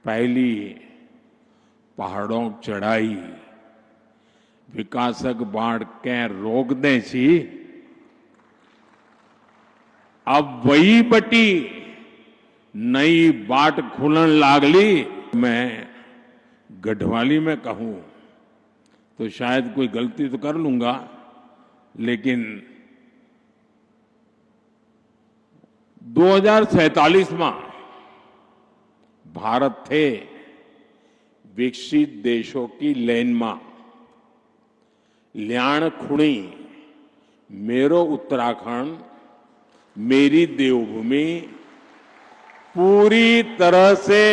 पहली पहाड़ों चढ़ाई विकासक बाढ़ के रोक दे सी अब वही बटी नई बाट खुलन लागली। मैं गढ़वाली में कहूं तो शायद कोई गलती तो कर लूंगा, लेकिन 2047 में भारत थे विकसित देशों की लेन में ल्याण खुणी मेरो उत्तराखंड मेरी देवभूमि पूरी तरह से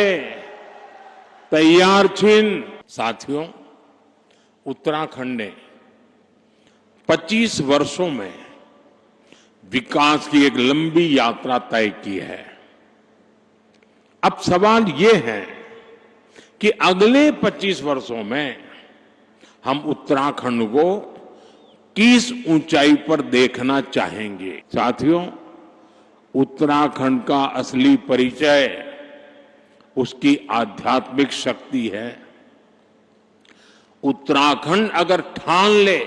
तैयार छिन। साथियों, उत्तराखंड ने 25 वर्षों में विकास की एक लंबी यात्रा तय की है। अब सवाल ये है कि अगले 25 वर्षों में हम उत्तराखंड को किस ऊंचाई पर देखना चाहेंगे। साथियों, उत्तराखंड का असली परिचय उसकी आध्यात्मिक शक्ति है। उत्तराखंड अगर ठान ले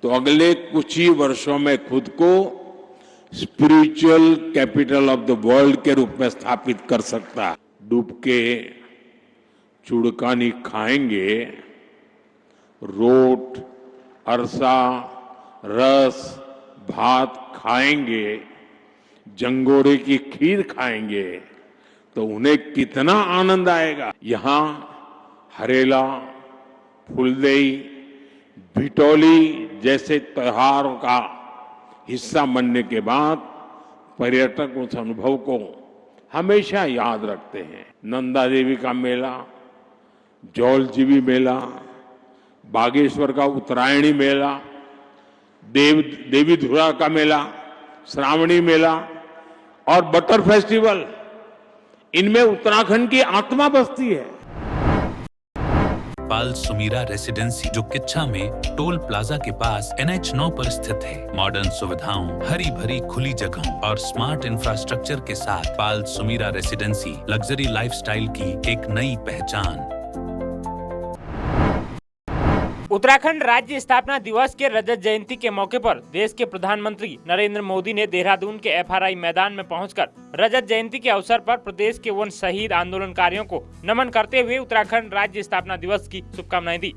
तो अगले कुछ ही वर्षों में खुद को spiritual capital of the world के रूप में स्थापित कर सकता है। डूब के चुड़कानी खाएंगे, रोट, अरसा, रस, भात खाएंगे, जंगोरे की खीर खाएंगे तो उन्हें कितना आनंद आएगा। यहां हरेला, फुलदेई, भिटौली जैसे त्योहारों का हिस्सा बनने के बाद पर्यटक उस अनुभव को हमेशा याद रखते हैं। नंदा देवी का मेला, जौलजीबी मेला, बागेश्वर का उत्तरायणी मेला, देवी धुरा का मेला, श्रावणी मेला और बटर फेस्टिवल, इनमें उत्तराखंड की आत्मा बसती है। पाल सुमीरा रेसिडेंसी जो किच्छा में टोल प्लाजा के पास NH9 पर स्थित है। मॉडर्न सुविधाओं, हरी भरी खुली जगहों और स्मार्ट इंफ्रास्ट्रक्चर के साथ पाल सुमीरा रेसिडेंसी लग्जरी लाइफस्टाइल की एक नई पहचान। उत्तराखंड राज्य स्थापना दिवस के रजत जयंती के मौके पर देश के प्रधानमंत्री नरेंद्र मोदी ने देहरादून के FRI मैदान में पहुंचकर रजत जयंती के अवसर पर प्रदेश के उन शहीद आंदोलनकारियों को नमन करते हुए उत्तराखंड राज्य स्थापना दिवस की शुभकामनाएं दी।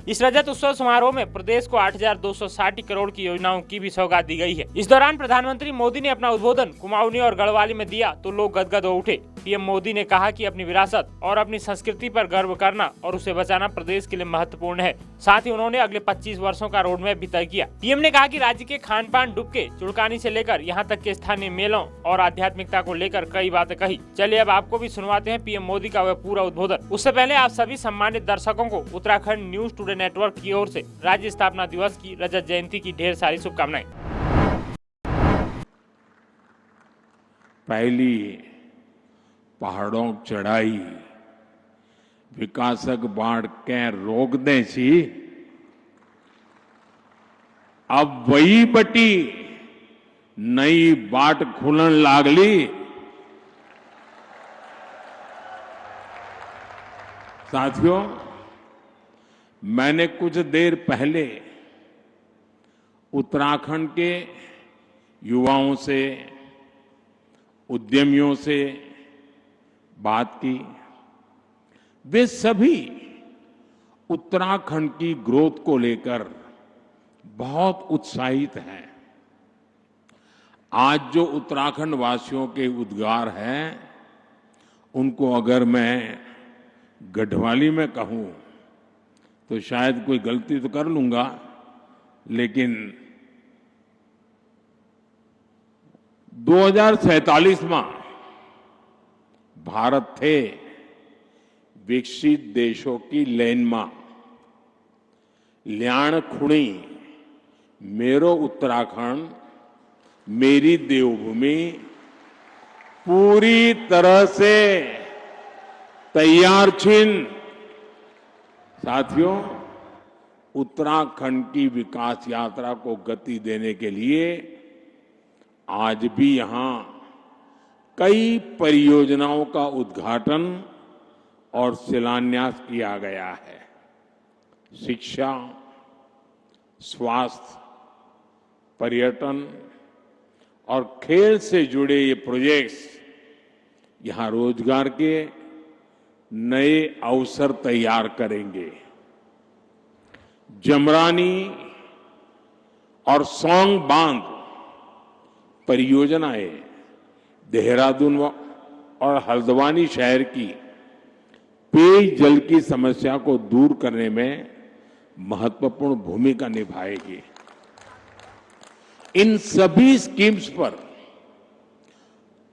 इस रजत उत्सव समारोह में प्रदेश को 8,260 करोड़ की योजनाओं की भी सौगात दी गई है। इस दौरान प्रधानमंत्री मोदी ने अपना उद्बोधन कुमाऊनी और गढ़वाली में दिया तो लोग गदगद हो उठे। पीएम मोदी ने कहा कि अपनी विरासत और अपनी संस्कृति पर गर्व करना और उसे बचाना प्रदेश के लिए महत्वपूर्ण है। साथ ही उन्होंने अगले 25 वर्षों का रोड मैप भी तय किया। पीएम ने कहा कि राज्य के खान पान, डुबके, चुड़कानी से लेकर यहाँ तक के स्थानीय मेलों और आध्यात्मिकता को लेकर कई बातें कही। चलिए अब आपको भी सुनवाते हैं पीएम मोदी का वह पूरा उद्बोधन। उससे पहले आप सभी सम्मानित दर्शकों को उत्तराखंड न्यूज टुडे नेटवर्क की ओर से राज्य स्थापना दिवस की रजत जयंती की ढेर सारी शुभकामनाएं। पहली पहाड़ों चढ़ाई विकासक बाढ़ के रोक दे सी अब वही बटी नई बाट खुलन लागली। साथियों, मैंने कुछ देर पहले उत्तराखंड के युवाओं से, उद्यमियों से बात की। वे सभी उत्तराखंड की ग्रोथ को लेकर बहुत उत्साहित हैं। आज जो उत्तराखंड वासियों के उद्गार हैं, उनको अगर मैं गढ़वाली में कहूं तो शायद कोई गलती तो कर लूंगा, लेकिन 2047 में भारत थे विकसित देशों की लेन में ल्याण खुणी मेरो उत्तराखंड मेरी देवभूमि पूरी तरह से तैयार छिन। साथियों, उत्तराखंड की विकास यात्रा को गति देने के लिए आज भी यहां कई परियोजनाओं का उद्घाटन और शिलान्यास किया गया है। शिक्षा, स्वास्थ्य, पर्यटन और खेल से जुड़े ये प्रोजेक्ट्स यहां रोजगार के नए अवसर तैयार करेंगे। जमरानी और सौंग बांध परियोजनाएं देहरादून और हल्द्वानी शहर की पेयजल की समस्या को दूर करने में महत्वपूर्ण भूमिका निभाएगी। इन सभी स्कीम्स पर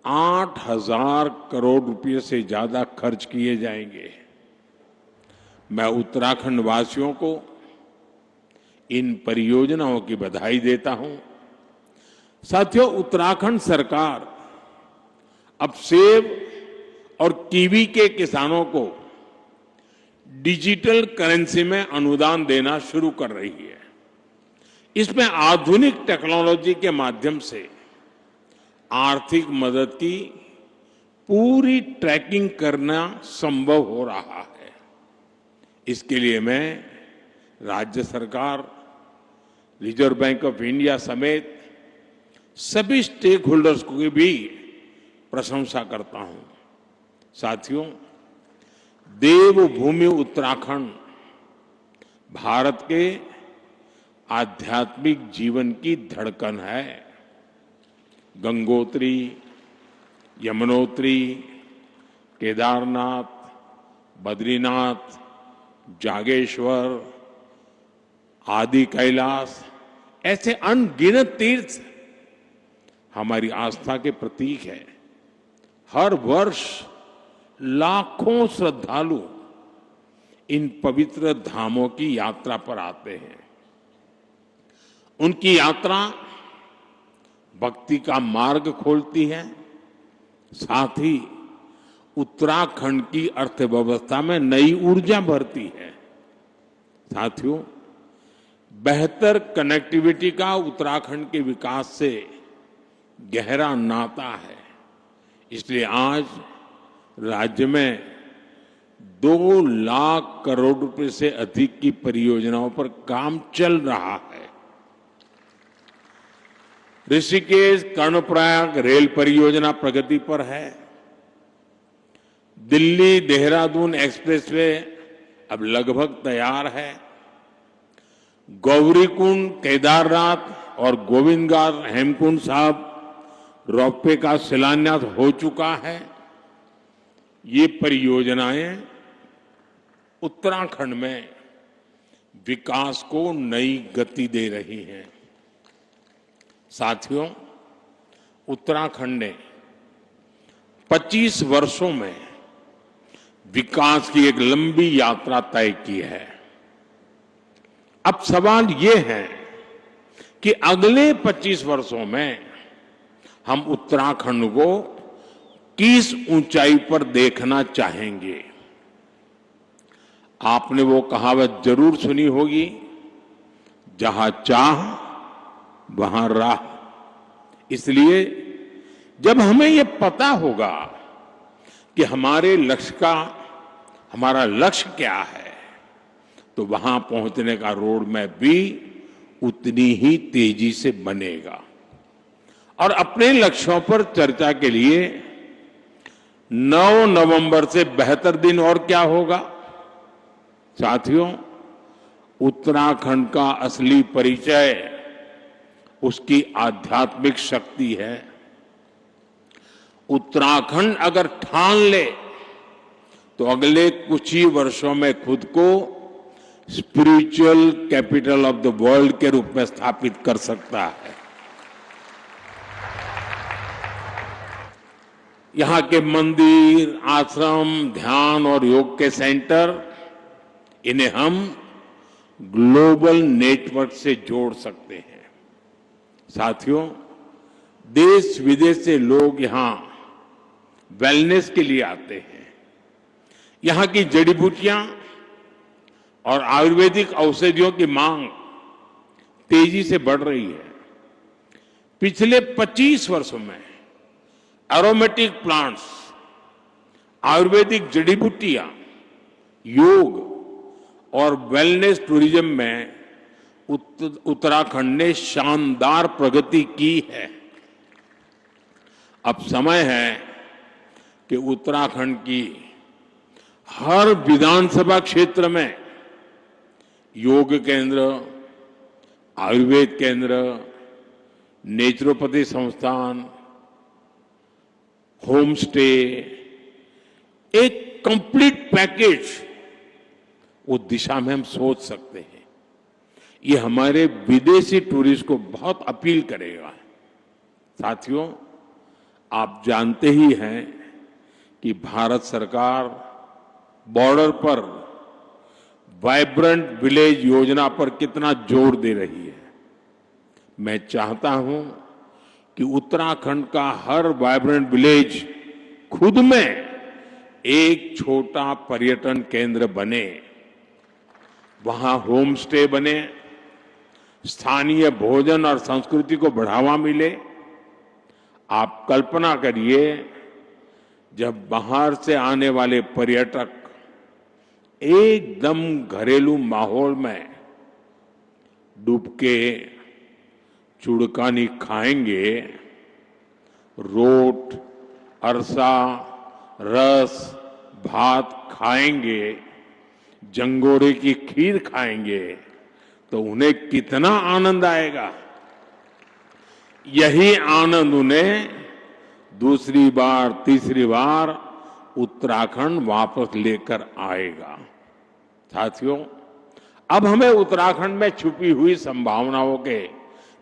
8,000 करोड़ रुपए से ज्यादा खर्च किए जाएंगे। मैं उत्तराखंड वासियों को इन परियोजनाओं की बधाई देता हूं। साथियों, उत्तराखंड सरकार अब सेब और कीवी के किसानों को डिजिटल करेंसी में अनुदान देना शुरू कर रही है। इसमें आधुनिक टेक्नोलॉजी के माध्यम से आर्थिक मदद की पूरी ट्रैकिंग करना संभव हो रहा है। इसके लिए मैं राज्य सरकार, रिजर्व बैंक ऑफ इंडिया समेत सभी स्टेक होल्डर्स की भी प्रशंसा करता हूं। साथियों, देवभूमि उत्तराखंड भारत के आध्यात्मिक जीवन की धड़कन है। गंगोत्री, यमुनोत्री, केदारनाथ, बद्रीनाथ, जागेश्वर, आदि कैलाश, ऐसे अनगिनत तीर्थ हमारी आस्था के प्रतीक है। हर वर्ष लाखों श्रद्धालु इन पवित्र धामों की यात्रा पर आते हैं। उनकी यात्रा भक्ति का मार्ग खोलती है, साथ ही उत्तराखंड की अर्थव्यवस्था में नई ऊर्जा भरती है। साथियों, बेहतर कनेक्टिविटी का उत्तराखंड के विकास से गहरा नाता है। इसलिए आज राज्य में 2 लाख करोड़ रुपए से अधिक की परियोजनाओं पर काम चल रहा है। ऋषिकेश कर्णप्रयाग रेल परियोजना प्रगति पर है। दिल्ली देहरादून एक्सप्रेसवे अब लगभग तैयार है। गौरीकुंड, केदारनाथ और गोविंदघाट हेमकुंड साहब रोपवे का शिलान्यास हो चुका है। ये परियोजनाएं उत्तराखंड में विकास को नई गति दे रही हैं। साथियों, उत्तराखंड ने 25 वर्षों में विकास की एक लंबी यात्रा तय की है। अब सवाल ये है कि अगले 25 वर्षों में हम उत्तराखंड को किस ऊंचाई पर देखना चाहेंगे। आपने वो कहावत जरूर सुनी होगी, जहां चाह वहां राह। इसलिए जब हमें ये पता होगा कि हमारा लक्ष्य क्या है, तो वहां पहुंचने का रोड मैप भी उतनी ही तेजी से बनेगा। और अपने लक्ष्यों पर चर्चा के लिए 9 नवंबर से बेहतर दिन और क्या होगा। साथियों, उत्तराखंड का असली परिचय उसकी आध्यात्मिक शक्ति है। उत्तराखंड अगर ठान ले तो अगले कुछ ही वर्षों में खुद को spiritual capital of the world के रूप में स्थापित कर सकता है। यहां के मंदिर, आश्रम, ध्यान और योग के सेंटर, इन्हें हम ग्लोबल नेटवर्क से जोड़ सकते हैं। साथियों, देश विदेश से लोग यहां वेलनेस के लिए आते हैं। यहां की जड़ी बूटियां और आयुर्वेदिक औषधियों की मांग तेजी से बढ़ रही है। पिछले 25 वर्षों में एरोमेटिक प्लांट्स, आयुर्वेदिक जड़ी बूटियां योग और वेलनेस टूरिज्म में उत्तराखंड ने शानदार प्रगति की है। अब समय है कि उत्तराखंड की हर विधानसभा क्षेत्र में योग केंद्र, आयुर्वेद केंद्र, नेचुरोपैथी संस्थान, होम स्टे, एक कंप्लीट पैकेज, उस दिशा में हम सोच सकते हैं। ये हमारे विदेशी टूरिस्ट को बहुत अपील करेगा। साथियों, आप जानते ही हैं कि भारत सरकार बॉर्डर पर वाइब्रेंट विलेज योजना पर कितना जोर दे रही है। मैं चाहता हूं कि उत्तराखंड का हर वाइब्रेंट विलेज खुद में एक छोटा पर्यटन केंद्र बने, वहां होम स्टे बने, स्थानीय भोजन और संस्कृति को बढ़ावा मिले। आप कल्पना करिए, जब बाहर से आने वाले पर्यटक एकदम घरेलू माहौल में डुबके चुड़कानी खाएंगे, रोट, अरसा, रस, भात खाएंगे, जंगोरे की खीर खाएंगे, तो उन्हें कितना आनंद आएगा। यही आनंद उन्हें दूसरी बार, तीसरी बार उत्तराखंड वापस लेकर आएगा। साथियों, अब हमें उत्तराखंड में छुपी हुई संभावनाओं के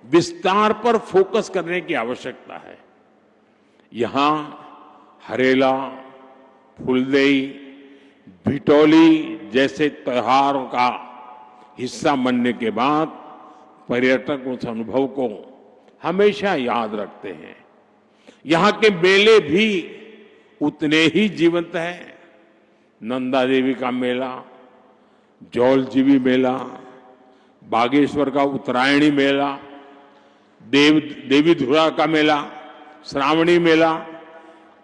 विस्तार पर फोकस करने की आवश्यकता है। यहां हरेला, फुलदेई, भिटौली जैसे त्योहारों का हिस्सा बनने के बाद पर्यटक उस अनुभव को हमेशा याद रखते हैं। यहां के मेले भी उतने ही जीवंत हैं। नंदा देवी का मेला, जौलजीबी मेला, बागेश्वर का उत्तरायणी मेला, देवी धुरा का मेला, श्रावणी मेला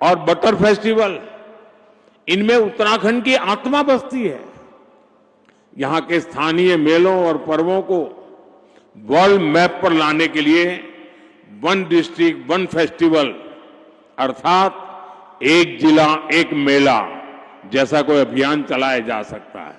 और बटर फेस्टिवल, इनमें उत्तराखंड की आत्मा बसती है। यहां के स्थानीय मेलों और पर्वों को वर्ल्ड मैप पर लाने के लिए वन डिस्ट्रिक्ट वन फेस्टिवल अर्थात एक जिला एक मेला जैसा कोई अभियान चलाया जा सकता है।